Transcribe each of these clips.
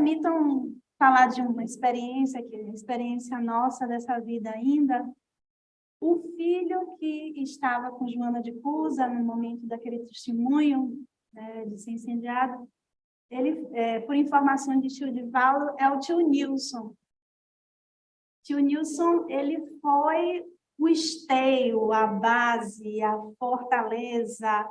permitam falar de uma experiência, que é a experiência nossa dessa vida ainda. O filho que estava com Joana de Cusa, no momento daquele testemunho, né, de ser incendiado, ele, por informação de tio Divaldo, é o tio Nilson. Tio Nilson, ele foi o esteio, a base, a fortaleza,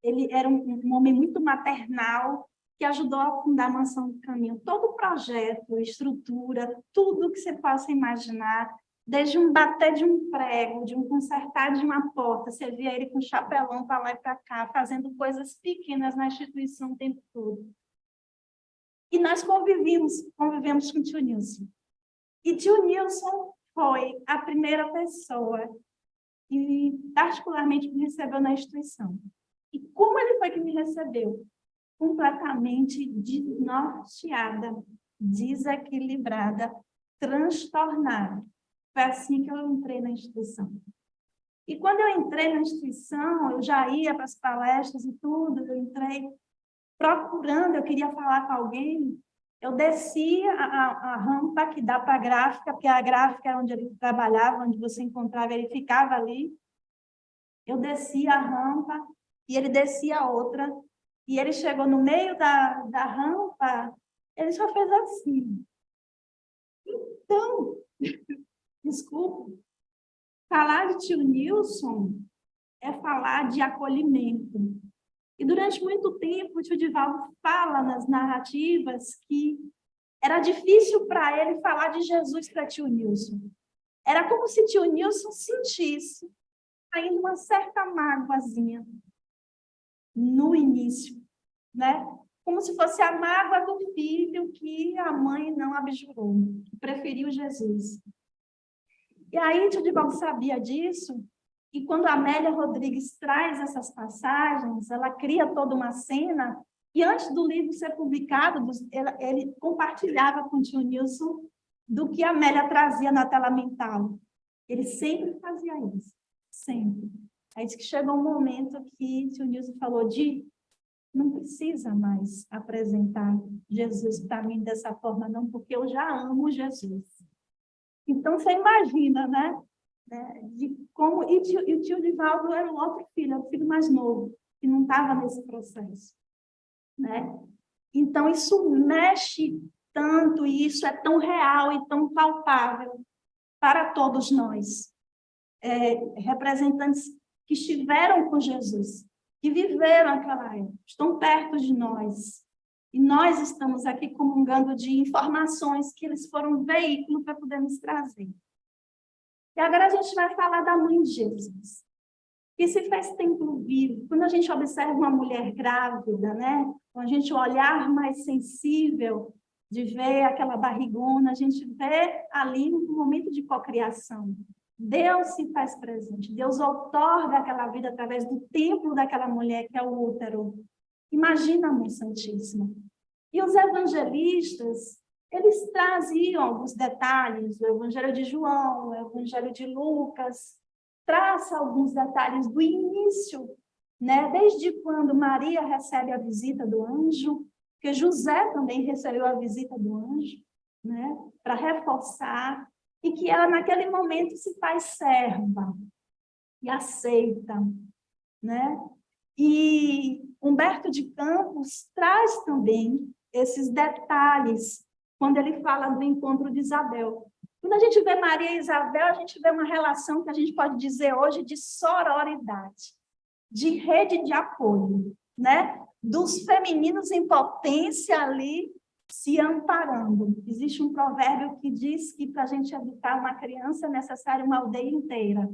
ele era um homem muito maternal, que ajudou a fundar a Mansão do Caminho. Todo o projeto, estrutura, tudo que você possa imaginar, desde um bater de um prego, de um consertar de uma porta, você via ele com chapelão para lá e para cá, fazendo coisas pequenas na instituição o tempo todo. E nós convivemos com o tio Nilson. E tio Nilson foi a primeira pessoa que particularmente me recebeu na instituição. E como ele foi que me recebeu? Completamente desnorteada, desequilibrada, transtornada. Foi assim que eu entrei na instituição. E quando eu entrei na instituição, eu já ia para as palestras e tudo, eu entrei procurando, eu queria falar com alguém, eu descia a rampa que dá para a gráfica, porque a gráfica era onde ele trabalhava, onde você encontrava, ele ficava ali. Eu descia a rampa e ele descia a outra, e ele chegou no meio da rampa, ele só fez assim. Então, desculpa, falar de tio Nilson é falar de acolhimento. E durante muito tempo, o tio Divaldo fala nas narrativas que era difícil para ele falar de Jesus para tio Nilson. Era como se tio Nilson sentisse ainda uma certa mágoazinha no início, né? Como se fosse a mágoa do filho que a mãe não abjurou, que preferiu Jesus. E aí, tio Divaldo sabia disso, e quando a Amélia Rodrigues traz essas passagens, ela cria toda uma cena, e antes do livro ser publicado, ele compartilhava com o tio Nilson do que a Amélia trazia na tela mental. Ele sempre fazia isso, sempre. Aí diz que chegou um momento que o tio Nilson falou, não precisa mais apresentar Jesus para mim dessa forma, não, porque eu já amo Jesus. Então, você imagina, né? De como... E o tio Divaldo era o outro filho, era o filho mais novo, que não estava nesse processo, né? Então, isso mexe tanto, e isso é tão real e tão palpável para todos nós, representantes que estiveram com Jesus, que viveram aquela época, estão perto de nós. E nós estamos aqui comungando de informações que eles foram um veículo para podermos trazer. E agora a gente vai falar da mãe de Jesus, que se fez templo vivo. Quando a gente observa uma mulher grávida, né? Com a gente olhar mais sensível de ver aquela barrigona, a gente vê ali um momento de cocriação. Deus se faz presente, Deus outorga aquela vida através do templo daquela mulher que é o útero. Imagina a Mãe Santíssima. E os evangelistas, eles traziam alguns detalhes, o Evangelho de João, o Evangelho de Lucas, traça alguns detalhes do início, né? Desde quando Maria recebe a visita do anjo, porque José também recebeu a visita do anjo, né? Para reforçar, e que ela naquele momento se faz serva e aceita, né? E Humberto de Campos traz também esses detalhes quando ele fala do encontro de Isabel. Quando a gente vê Maria e Isabel, a gente vê uma relação que a gente pode dizer hoje de sororidade, de rede de apoio, né? Dos femininos em potência ali se amparando. Existe um provérbio que diz que para a gente educar uma criança é necessário uma aldeia inteira.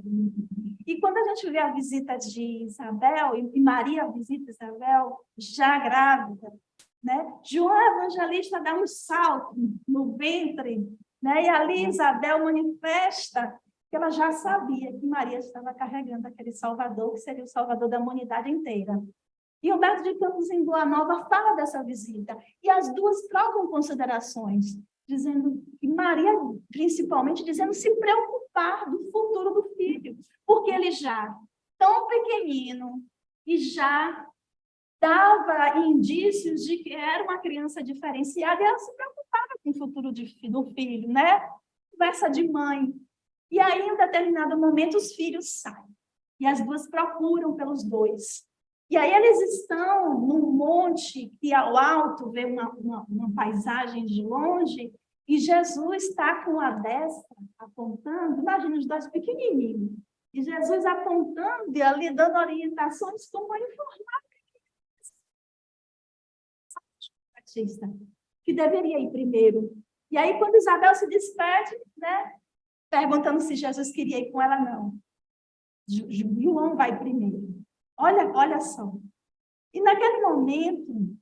E quando a gente vê a visita de Isabel, e Maria visita Isabel, já grávida, né? João Evangelista dá um salto no ventre, né? E ali Isabel manifesta que ela já sabia que Maria estava carregando aquele Salvador, que seria o Salvador da humanidade inteira. E Humberto de Campos, em Boa Nova, fala dessa visita. E as duas trocam considerações, dizendo que Maria, principalmente, dizendo se preocupar do futuro do filho, porque ele já tão pequenino e já dava indícios de que era uma criança diferenciada e ela se preocupava com o futuro do filho, né? Conversa de mãe. E aí, em um determinado momento, os filhos saem. E as duas procuram pelos dois. E aí eles estão num monte que ao alto vê uma paisagem de longe e Jesus está com a destra apontando, imagina os dois pequenininhos, e Jesus apontando e ali dando orientações como a informar que deveria ir primeiro. E aí, quando Isabel se despede, né, perguntando se Jesus queria ir com ela, não. João vai primeiro. Olha só. E naquele momento,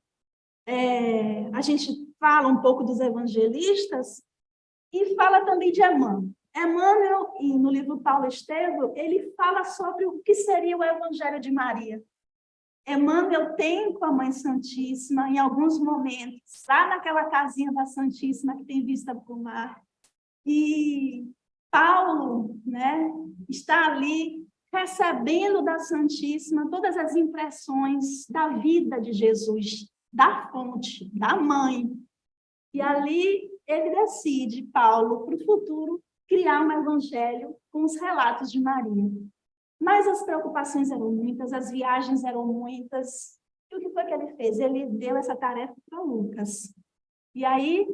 a gente fala um pouco dos evangelistas e fala também de Emmanuel. Emmanuel, e no livro Paulo Estevam, ele fala sobre o que seria o Evangelho de Maria. Emmanuel tem com a Mãe Santíssima, em alguns momentos, lá naquela casinha da Santíssima que tem vista para o mar. E Paulo, né, está ali recebendo da Santíssima todas as impressões da vida de Jesus, da fonte, da mãe. E ali ele decide, Paulo, para o futuro, criar um evangelho com os relatos de Maria. Mas as preocupações eram muitas, as viagens eram muitas. E o que foi que ele fez? Ele deu essa tarefa para Lucas. E aí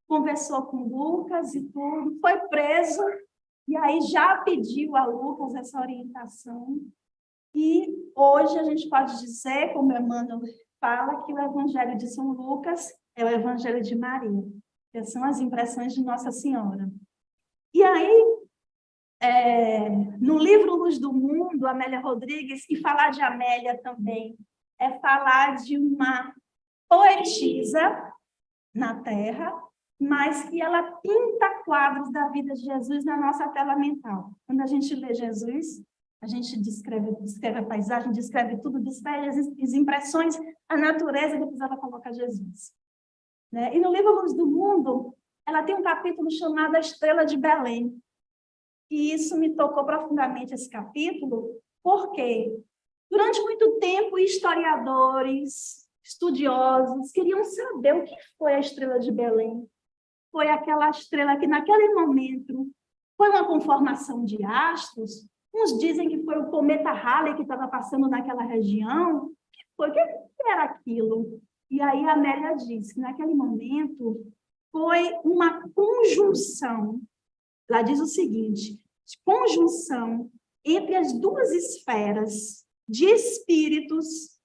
conversou com Lucas e tudo, foi preso, e aí já pediu a Lucas essa orientação. E hoje a gente pode dizer, como Emmanuel fala, que o Evangelho de São Lucas é o Evangelho de Maria, que são as impressões de Nossa Senhora. E aí, no livro Luz do Mundo, Amélia Rodrigues, e falar de Amélia também é falar de uma poetisa na Terra, mas que ela pinta quadros da vida de Jesus na nossa tela mental. Quando a gente lê Jesus, a gente descreve a paisagem, descreve tudo, descreve as impressões, a natureza, e depois ela coloca Jesus. Né? E no livro Luz do Mundo, ela tem um capítulo chamado A Estrela de Belém. E isso me tocou profundamente, esse capítulo, porque durante muito tempo historiadores, estudiosos queriam saber o que foi a Estrela de Belém. Foi aquela estrela que, naquele momento, foi uma conformação de astros. Uns dizem que foi o cometa Halley que estava passando naquela região. O que era aquilo? E aí a Amélia diz que, naquele momento, foi uma conjunção. Ela diz o seguinte: conjunção entre as duas esferas de espíritos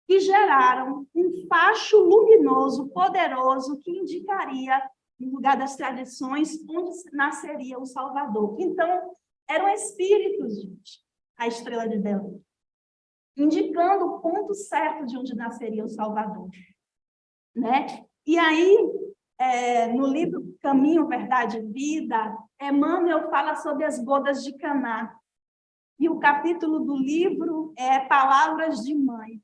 que geraram um facho luminoso, poderoso, que indicaria, no lugar das tradições, onde nasceria o Salvador. Então, eram espíritos, gente, a Estrela de Belém, indicando o ponto certo de onde nasceria o Salvador. Né? E aí, no livro Caminho, Verdade e Vida, Emmanuel fala sobre as bodas de Caná. E o capítulo do livro é Palavras de Mãe.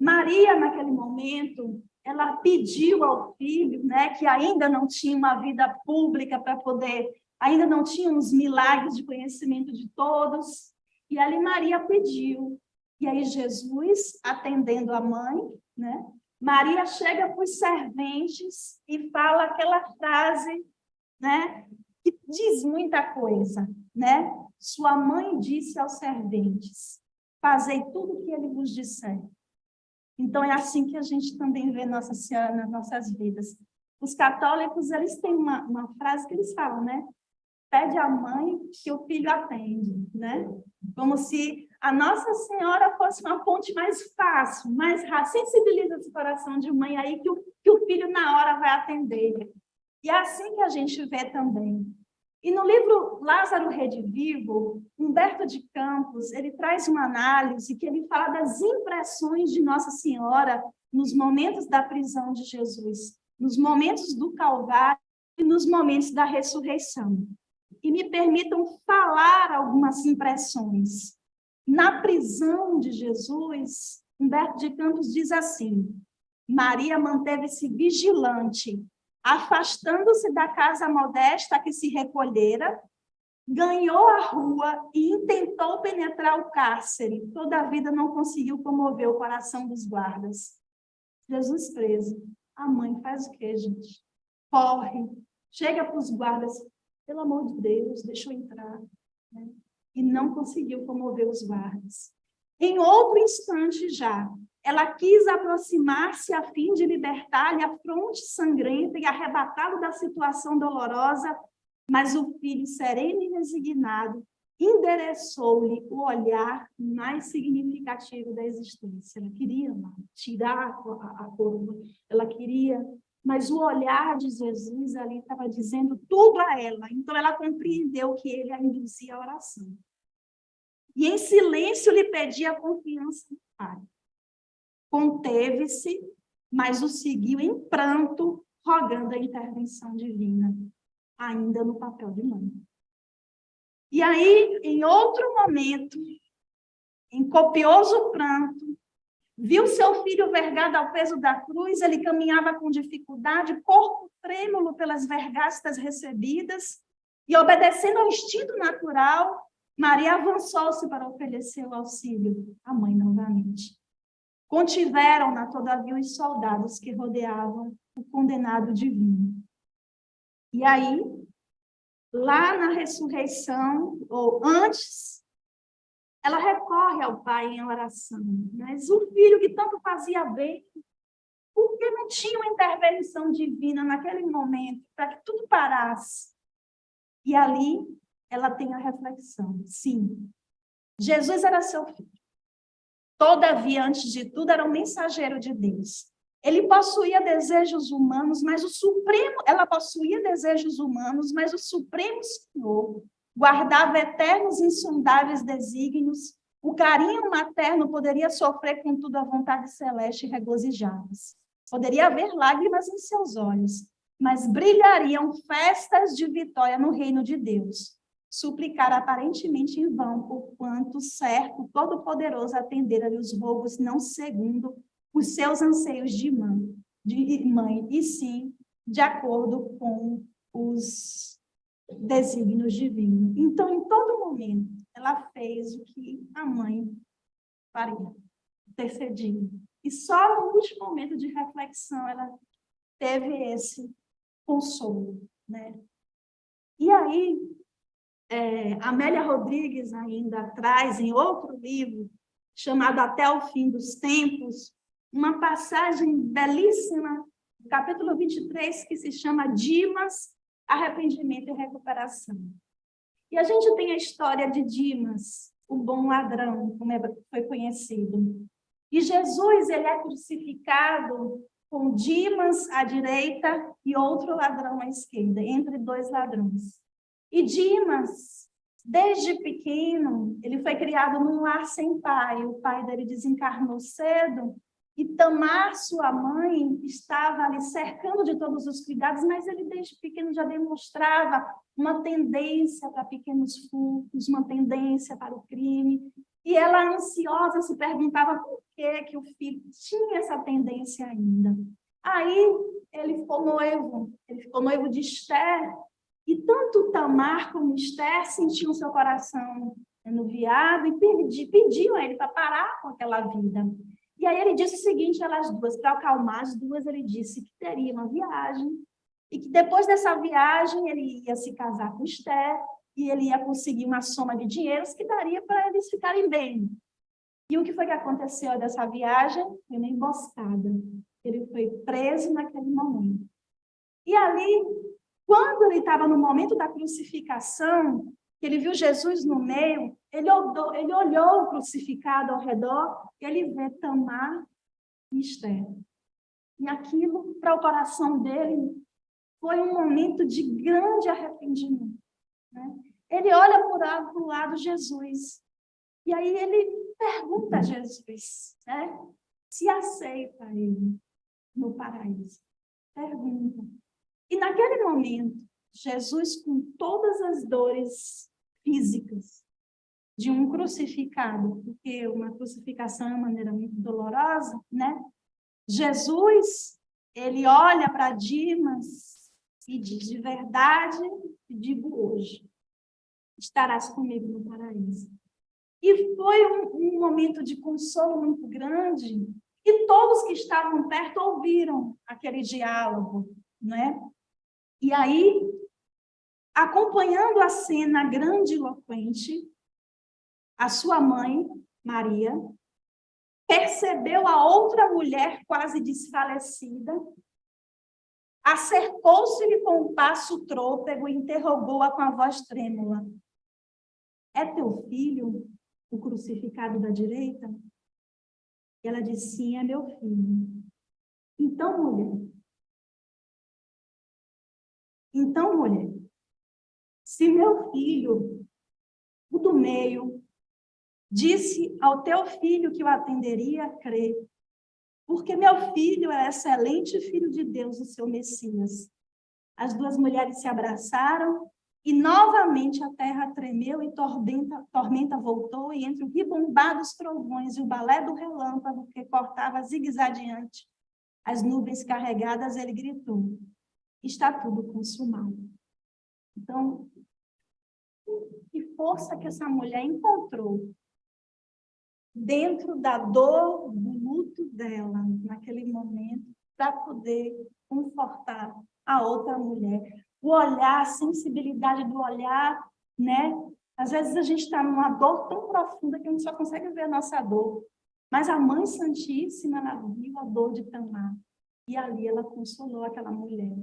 Maria, naquele momento, ela pediu ao filho, né, que ainda não tinha uma vida pública para poder, ainda não tinha os milagres de conhecimento de todos, e ali Maria pediu. E aí Jesus, atendendo a mãe, né, Maria chega para os serventes e fala aquela frase, né, que diz muita coisa, né? Sua mãe disse aos serventes: fazei tudo o que ele vos disser. Então, é assim que a gente também vê Nossa Senhora nas nossas vidas. Os católicos, eles têm uma frase que eles falam, né? Pede à mãe que o filho atende, né? Como se a Nossa Senhora fosse uma ponte mais fácil, mais rápida. Sensibiliza esse coração de mãe aí que o filho na hora vai atender. E é assim que a gente vê também. E no livro Lázaro Redivivo, Humberto de Campos, ele traz uma análise que ele fala das impressões de Nossa Senhora nos momentos da prisão de Jesus, nos momentos do Calvário e nos momentos da ressurreição. E me permitam falar algumas impressões. Na prisão de Jesus, Humberto de Campos diz assim: Maria manteve-se vigilante, afastando-se da casa modesta a que se recolhera, ganhou a rua e intentou penetrar o cárcere. Toda a vida não conseguiu comover o coração dos guardas. Jesus preso. A mãe faz o quê, gente? Corre, chega para os guardas. Pelo amor de Deus, deixa eu entrar. Né? E não conseguiu comover os guardas. Em outro instante já, ela quis aproximar-se a fim de libertar-lhe a fronte sangrenta e arrebatá-lo da situação dolorosa, mas o filho, sereno e resignado, endereçou-lhe o olhar mais significativo da existência. Ela queria tirar a coroa, ela queria, mas o olhar de Jesus ali estava dizendo tudo a ela. Então ela compreendeu que ele a induzia à oração. E em silêncio lhe pedia confiança no Pai. Conteve-se, mas o seguiu em pranto, rogando a intervenção divina, ainda no papel de mãe. E aí, em outro momento, em copioso pranto, viu seu filho vergado ao peso da cruz, ele caminhava com dificuldade, corpo trêmulo pelas vergastas recebidas, e obedecendo ao instinto natural, Maria avançou-se para oferecer o auxílio à mãe novamente. Contiveram-na, todavia, os soldados que rodeavam o condenado divino. E aí, lá na ressurreição, ou antes, ela recorre ao Pai em oração. Mas o filho que tanto fazia bem, por que não tinha uma intervenção divina naquele momento, para que tudo parasse? E ali, ela tem a reflexão. Sim, Jesus era seu filho. Todavia, antes de tudo, era um mensageiro de Deus. Ele possuía desejos humanos, mas o Supremo, ela possuía desejos humanos, mas o Supremo Senhor guardava eternos e insondáveis desígnios. O carinho materno poderia sofrer, contudo, a vontade celeste e regozijava-se. Poderia haver lágrimas em seus olhos, mas brilhariam festas de vitória no reino de Deus. Suplicar aparentemente em vão, porquanto certo, todo-poderoso atendera-lhe os rogos, não segundo os seus anseios de mãe, e sim de acordo com os desígnios divinos. Então, em todo momento, ela fez o que a mãe faria, intercedindo. E só no último momento de reflexão, ela teve esse consolo, né? E aí, Amélia Rodrigues ainda traz em outro livro, chamado Até o Fim dos Tempos, uma passagem belíssima, capítulo 23, que se chama Dimas, Arrependimento e Recuperação. E a gente tem a história de Dimas, o bom ladrão, como foi conhecido. E Jesus, ele é crucificado com Dimas à direita e outro ladrão à esquerda, entre dois ladrões. E Dimas, desde pequeno, ele foi criado num lar sem pai. O pai dele desencarnou cedo e Tamar, sua mãe, estava ali cercando de todos os cuidados, mas ele desde pequeno já demonstrava uma tendência para pequenos furtos, uma tendência para o crime. E ela, ansiosa, se perguntava por que o filho tinha essa tendência ainda. Aí ele ficou noivo de Esther. E tanto Tamar como Esther sentiam seu coração anuviado e pediam a ele para parar com aquela vida. E aí ele disse o seguinte, elas duas, para acalmar as duas, ele disse que teria uma viagem e que depois dessa viagem ele ia se casar com Esther e ele ia conseguir uma soma de dinheiros que daria para eles ficarem bem. E o que foi que aconteceu dessa viagem? Foi uma emboscada. Ele foi preso naquele momento. E ali, quando ele estava no momento da crucificação, que ele viu Jesus no meio, ele olhou o crucificado ao redor, e ele vê Tamar e Esther. E aquilo, para o coração dele, foi um momento de grande arrependimento. Né? Ele olha para o lado de Jesus, e aí ele pergunta a Jesus, né, se aceita ele no paraíso. Pergunta. E naquele momento, Jesus, com todas as dores físicas de um crucificado, porque uma crucificação é uma maneira muito dolorosa, né? Jesus, ele olha para Dimas e diz, de verdade, digo hoje, estarás comigo no paraíso. E foi um momento de consolo muito grande, e todos que estavam perto ouviram aquele diálogo, né? E aí, acompanhando a cena grandiloquente, a sua mãe, Maria, percebeu a outra mulher quase desfalecida, acercou-se-lhe com um passo trôpego e interrogou-a com a voz trêmula: é teu filho, o crucificado da direita? E ela disse: sim, é meu filho. Então, mulher, se meu filho, o do meio, disse ao teu filho que o atenderia, crê, porque meu filho é excelente filho de Deus, o seu Messias. As duas mulheres se abraçaram e novamente a terra tremeu e tormenta voltou, e entre o ribombar dos trovões e o balé do relâmpago que cortava zigue-zagueante as nuvens carregadas, ele gritou: está tudo consumado. Então, que força que essa mulher encontrou dentro da dor, do luto dela, naquele momento, para poder confortar a outra mulher. O olhar, a sensibilidade do olhar, né? Às vezes a gente está numa dor tão profunda que a gente só consegue ver a nossa dor. Mas a Mãe Santíssima, ela viu a dor de Tamar. E ali ela consolou aquela mulher.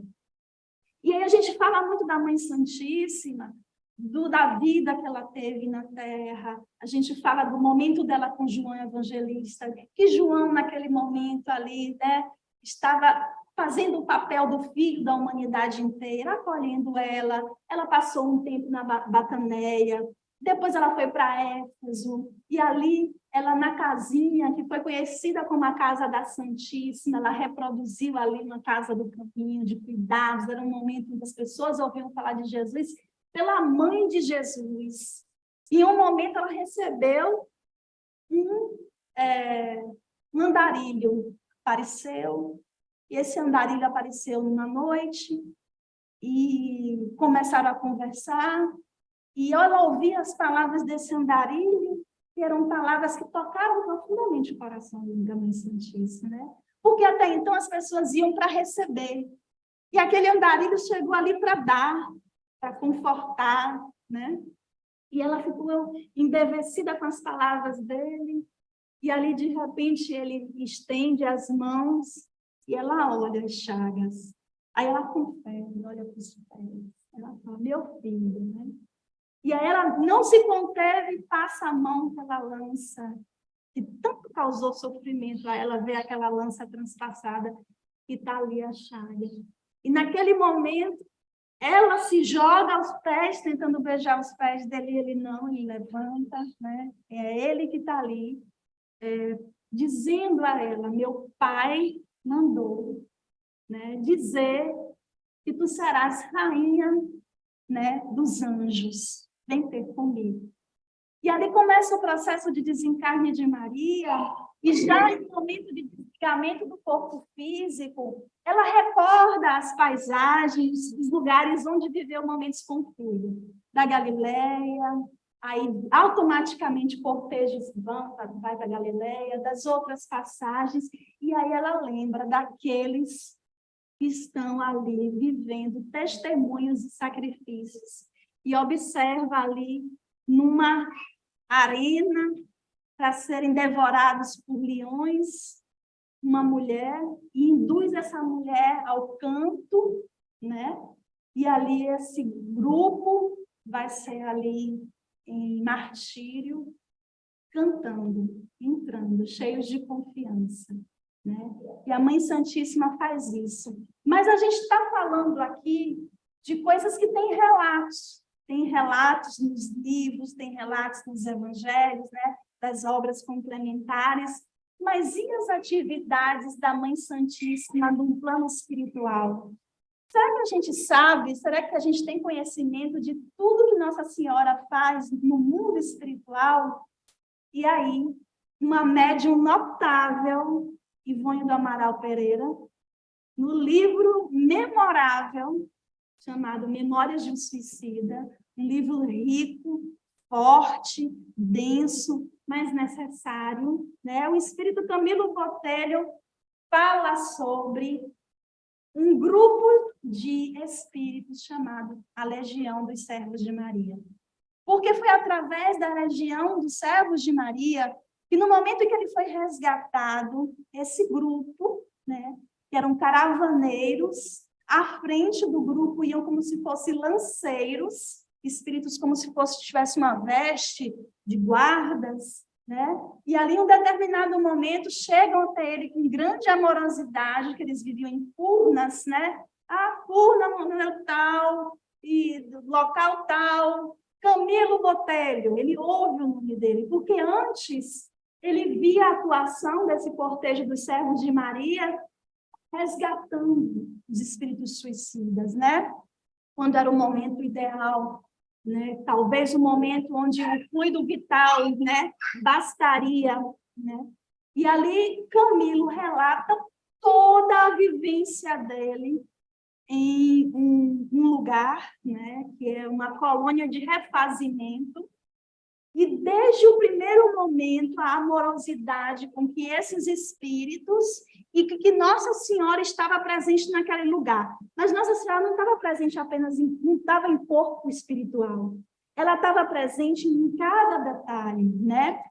E aí a gente fala muito da Mãe Santíssima, da vida que ela teve na Terra. A gente fala do momento dela com João Evangelista, que João, naquele momento ali, né, estava fazendo o papel do filho da humanidade inteira, acolhendo ela. Ela passou um tempo na Bataneia, depois ela foi para Éfeso, e ali, ela na casinha, que foi conhecida como a Casa da Santíssima, ela reproduziu ali na Casa do Caminho, de cuidados. Era um momento em que as pessoas ouviam falar de Jesus pela mãe de Jesus. E em um momento ela recebeu um andarilho, apareceu, e esse andarilho apareceu numa noite, e começaram a conversar, e ela ouvia as palavras desse andarilho, que eram palavras que tocaram profundamente o coração da Mãe Santíssima, né? Porque até então as pessoas iam para receber, e aquele andarilho chegou ali para dar, para confortar, né? E ela ficou embevecida com as palavras dele, e ali, de repente, ele estende as mãos e ela olha as chagas. Aí ela confere, olha para os pés. Ela fala: meu filho, né? E aí ela não se conteve e passa a mão pela lança, que tanto causou sofrimento a ela ver aquela lança transpassada, e está ali a chaga. E naquele momento, ela se joga aos pés, tentando beijar os pés dele, ele não, ele levanta, né? É ele que está ali, dizendo a ela: meu pai mandou, né, dizer que tu serás rainha, né, dos anjos, vem ter comigo. E ali começa o processo de desencarne de Maria, e já no momento de desligamento do corpo físico, ela recorda as paisagens, os lugares onde viveu momentos com o filho, da Galileia, aí automaticamente cortejos vai para a Galileia, das outras passagens, e aí ela lembra daqueles que estão ali vivendo testemunhos e sacrifícios, e observa ali numa arena para serem devorados por leões, uma mulher, e induz essa mulher ao canto, né? E ali esse grupo vai ser ali em martírio, cantando, entrando, cheios de confiança, né? E a Mãe Santíssima faz isso. Mas a gente está falando aqui de coisas que têm relatos. Tem relatos nos livros, tem relatos nos evangelhos, né? Das obras complementares. Mas e as atividades da Mãe Santíssima no plano espiritual? Será que a gente sabe? Será que a gente tem conhecimento de tudo que Nossa Senhora faz no mundo espiritual? E aí, uma médium notável, Ivone do Amaral Pereira, no livro memorável, chamado Memórias de um Suicida, Um livro rico, forte, denso, mas necessário, né? O espírito Camilo Botelho fala sobre um grupo de espíritos chamado a Legião dos Servos de Maria. Porque foi através da Legião dos Servos de Maria que, no momento em que ele foi resgatado, esse grupo, né, que eram caravaneiros, à frente do grupo iam como se fossem lanceiros, espíritos como se tivesse uma veste de guardas, né? E ali, em um determinado momento, chegam até ele com grande amorosidade, que eles viviam em Furnas, né? Ah, Furna tal, e local tal, Camilo Botelho, ele ouve o nome dele, porque antes ele via a atuação desse cortejo dos servos de Maria resgatando os espíritos suicidas, né? Quando era o momento ideal, né? Talvez o momento onde o fluido vital, né, bastaria, né? E ali Camilo relata toda a vivência dele em um lugar, né, que é uma colônia de refazimento, e desde o primeiro momento a amorosidade com que esses espíritos e que Nossa Senhora estava presente naquele lugar. Mas Nossa Senhora não estava presente apenas não estava em corpo espiritual. Ela estava presente em cada detalhe, né?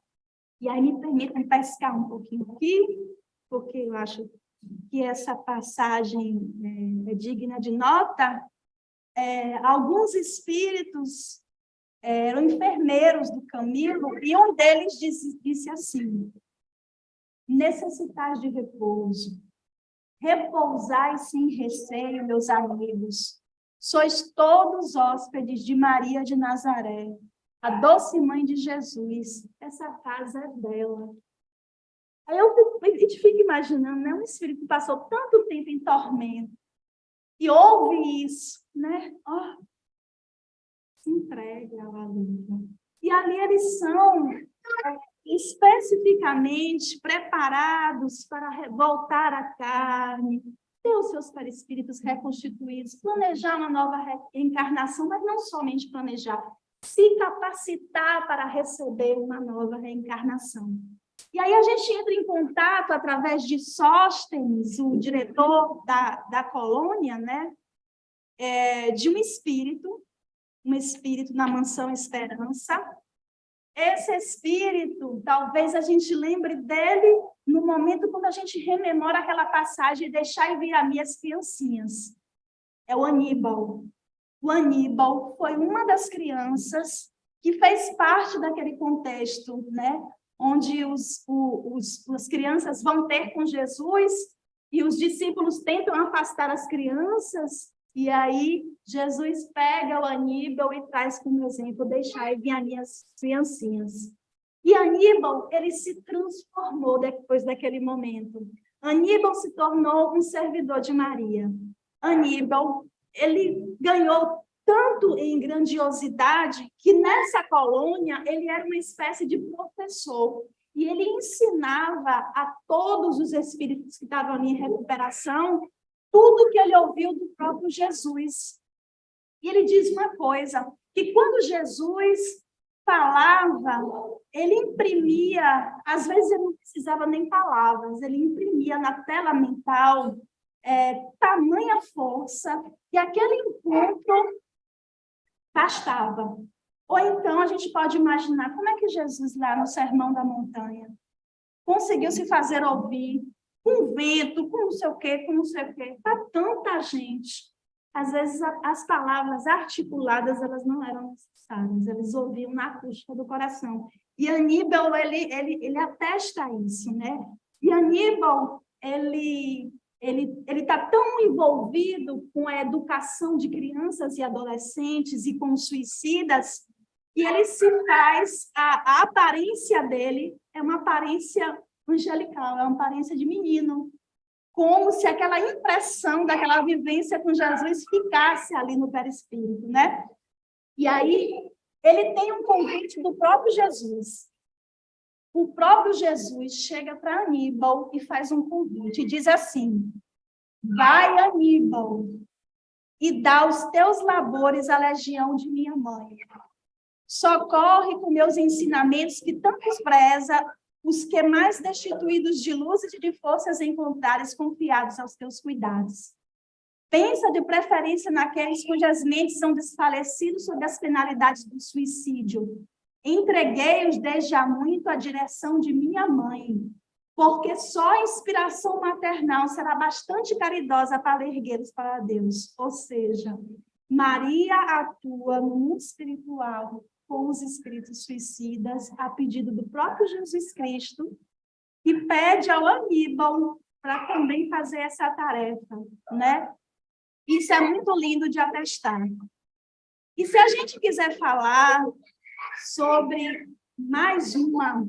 E aí me permitam pescar um pouquinho aqui, porque eu acho que essa passagem é digna de nota. Alguns espíritos eram enfermeiros do Camilo, e um deles disse assim: necessitais de repouso, repousai sem receio, meus amigos, sois todos hóspedes de Maria de Nazaré, a doce mãe de Jesus, essa casa é dela. Aí a gente fica imaginando, né? Um espírito que passou tanto tempo em tormento e ouve isso, né? Oh, se entrega ao alívio. E ali eles são especificamente preparados para voltar à carne, ter os seus perispíritos reconstituídos, planejar uma nova reencarnação, mas não somente planejar, se capacitar para receber uma nova reencarnação. E aí a gente entra em contato através de Sóstenes, o diretor da colônia, né? De um espírito na Mansão Esperança. Esse espírito, talvez a gente lembre dele no momento quando a gente rememora aquela passagem, deixai vir a mim as criancinhas. É o Aníbal. O Aníbal foi uma das crianças que fez parte daquele contexto, né? Onde as crianças vão ter com Jesus e os discípulos tentam afastar as crianças. E aí, Jesus pega o Aníbal e traz como exemplo: deixai vir as minhas criancinhas. E Aníbal, ele se transformou depois daquele momento. Aníbal se tornou um servidor de Maria. Aníbal, ele ganhou tanto em grandiosidade que nessa colônia ele era uma espécie de professor. E ele ensinava a todos os espíritos que estavam ali em recuperação tudo que ele ouviu do próprio Jesus. E ele diz uma coisa, que quando Jesus falava, ele imprimia, às vezes ele não precisava nem palavras, ele imprimia na tela mental tamanha força, que aquele encontro bastava. Ou então a gente pode imaginar como é que Jesus, lá no Sermão da Montanha, conseguiu se fazer ouvir com vento, com não sei o quê, para tanta gente. Às vezes as palavras articuladas elas não eram necessárias, eles ouviam na acústica do coração. E Aníbal, ele atesta isso, né? E Aníbal, ele está tão envolvido com a educação de crianças e adolescentes e com suicidas, que ele se faz, a aparência dele é uma aparência angelical, é uma aparência de menino, como se aquela impressão daquela vivência com Jesus ficasse ali no perispírito, né? E aí ele tem um convite do próprio Jesus. O próprio Jesus chega para Aníbal e faz um convite, e diz assim: vai, Aníbal, e dá os teus labores à legião de minha mãe. Socorre com meus ensinamentos que tantos preza os que mais destituídos de luz e de forças encontrares confiados aos teus cuidados. Pensa de preferência naqueles cujas mentes são desfalecidos sob as penalidades do suicídio. Entreguei-os desde há muito à direção de minha mãe, porque só a inspiração maternal será bastante caridosa para erguê-los para Deus. Ou seja, Maria atua no mundo espiritual com os espíritos suicidas a pedido do próprio Jesus Cristo e pede ao Aníbal para também fazer essa tarefa, né? Isso é muito lindo de atestar. E se a gente quiser falar sobre mais uma,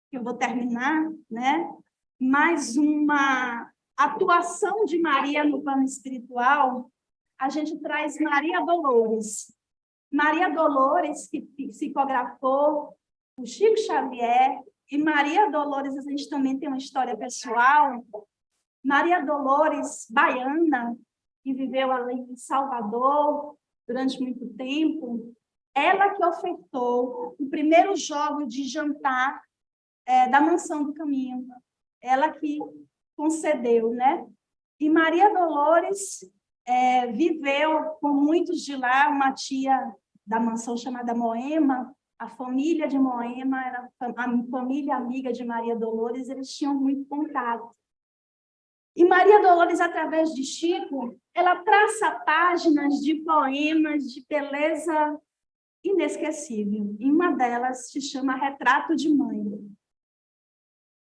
que eu vou terminar, né? Mais uma atuação de Maria no plano espiritual, a gente traz Maria Dolores. Maria Dolores, que psicografou o Chico Xavier, e Maria Dolores, a gente também tem uma história pessoal. Maria Dolores, baiana, que viveu ali em Salvador durante muito tempo, ela que ofertou o primeiro jogo de jantar da Mansão do Caminho. Ela que concedeu, né? E Maria Dolores viveu com muitos de lá, uma tia da mansão chamada Moema, a família de Moema era a família amiga de Maria Dolores, eles tinham muito contato. E Maria Dolores, através de Chico, ela traça páginas de poemas de beleza inesquecível. E uma delas se chama Retrato de Mãe.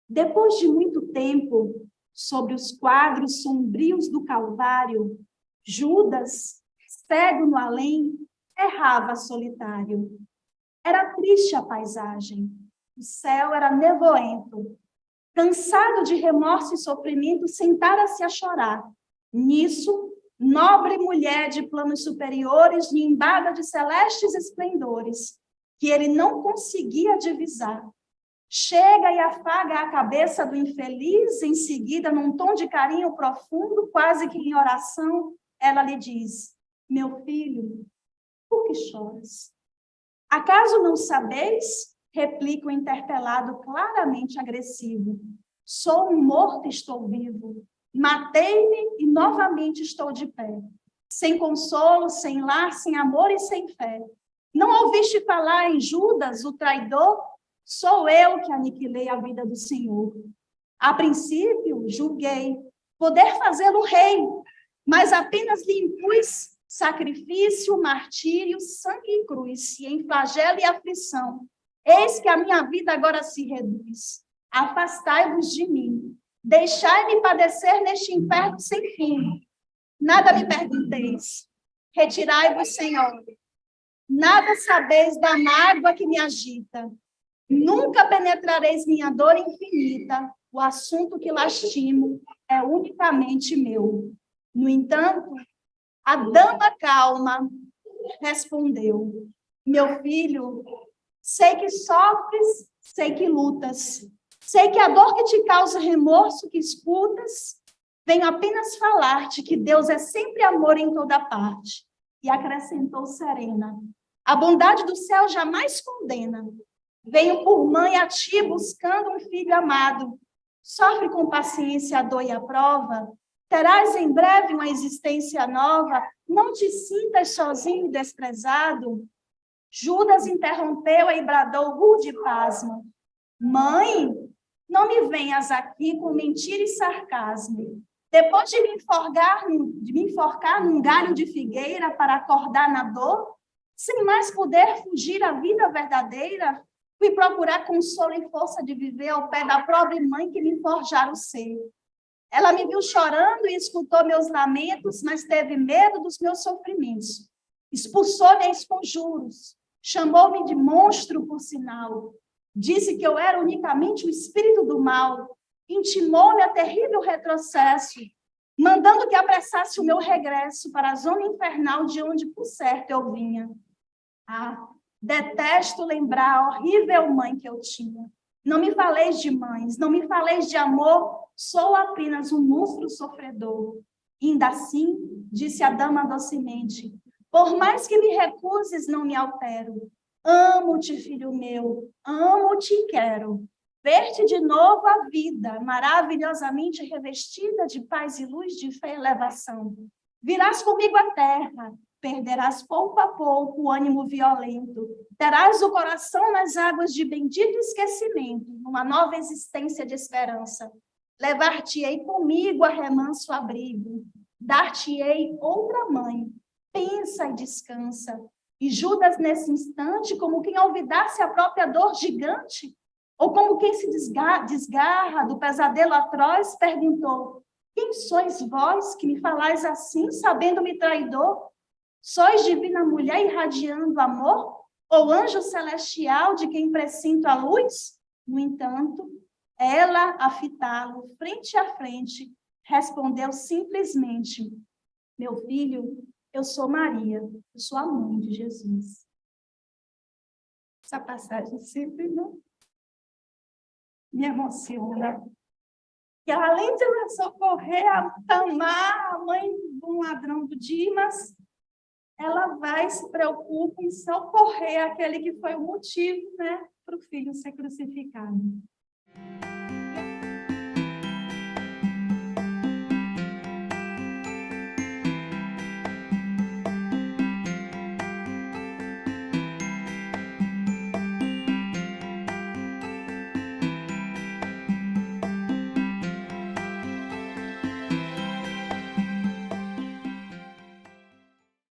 Depois de muito tempo, sobre os quadros sombrios do Calvário, Judas, cego no além, errava solitário. Era triste a paisagem, o céu era nevoento. Cansado de remorso e sofrimento, sentara-se a chorar. Nisso, nobre mulher de planos superiores, nimbada de celestes esplendores, que ele não conseguia divisar, chega e afaga a cabeça do infeliz, em seguida, num tom de carinho profundo, quase que em oração, ela lhe diz: meu filho, por que choras? Acaso não sabeis? Replica o interpelado, claramente agressivo. Sou um morto e estou vivo. Matei-me e novamente estou de pé. Sem consolo, sem lar, sem amor e sem fé. Não ouviste falar em Judas, o traidor? Sou eu que aniquilei a vida do Senhor. A princípio, julguei poder fazê-lo rei, mas apenas lhe impus sacrifício, martírio, sangue e cruz, e em flagelo e aflição. Eis que a minha vida agora se reduz. Afastai-vos de mim. Deixai-me padecer neste inferno sem fim. Nada me pergunteis. Retirai-vos, Senhor. Nada sabeis da mágoa que me agita. Nunca penetrareis minha dor infinita. O assunto que lastimo é unicamente meu. No entanto, a dama calma respondeu: meu filho, sei que sofres, sei que lutas, sei que a dor que te causa remorso que escutas, venho apenas falar-te que Deus é sempre amor em toda parte. E acrescentou serena: a bondade do céu jamais condena. Venho por mãe a ti buscando um filho amado. Sofre com paciência a dor e a prova. Terás em breve uma existência nova. Não te sintas sozinho e desprezado. Judas interrompeu e bradou rude pasmo: mãe, não me venhas aqui com mentira e sarcasmo. Depois de me enforcar num galho de figueira para acordar na dor, sem mais poder fugir à vida verdadeira, fui procurar consolo e força de viver ao pé da pobre mãe que me forjara o ser. Ela me viu chorando e escutou meus lamentos, mas teve medo dos meus sofrimentos. Expulsou-me a esconjuros, chamou-me de monstro, por sinal. Disse que eu era unicamente o espírito do mal, intimou-me a terrível retrocesso, mandando que apressasse o meu regresso para a zona infernal de onde, por certo, eu vinha. Ah, detesto lembrar a horrível mãe que eu tinha. Não me faleis de mães, não me faleis de amor, sou apenas um monstro sofredor. Ainda assim, disse a dama docemente, por mais que me recuses, não me altero. Amo-te, filho meu, amo-te e quero. Ver-te de novo a vida, maravilhosamente revestida de paz e luz, de fé e elevação. Virás comigo à terra, perderás pouco a pouco o ânimo violento, terás o coração nas águas de bendito esquecimento, numa nova existência de esperança. Levar-te-ei comigo a remanso abrigo, dar-te-ei outra mãe, pensa e descansa. E Judas, nesse instante, como quem olvidasse a própria dor gigante, ou como quem se desgarra do pesadelo atroz, perguntou, quem sois vós que me falais assim, sabendo-me traidor? Sois divina mulher irradiando amor? Ou anjo celestial de quem presinto a luz? No entanto, ela, a fitá-lo frente a frente, respondeu simplesmente, meu filho, eu sou Maria, eu sou a mãe de Jesus. Essa passagem sempre me emociona. Que além de ela socorrer a Tamar, a mãe de um ladrão do Dimas, ela vai se preocupar em socorrer aquele que foi o motivo, né, para o filho ser crucificado.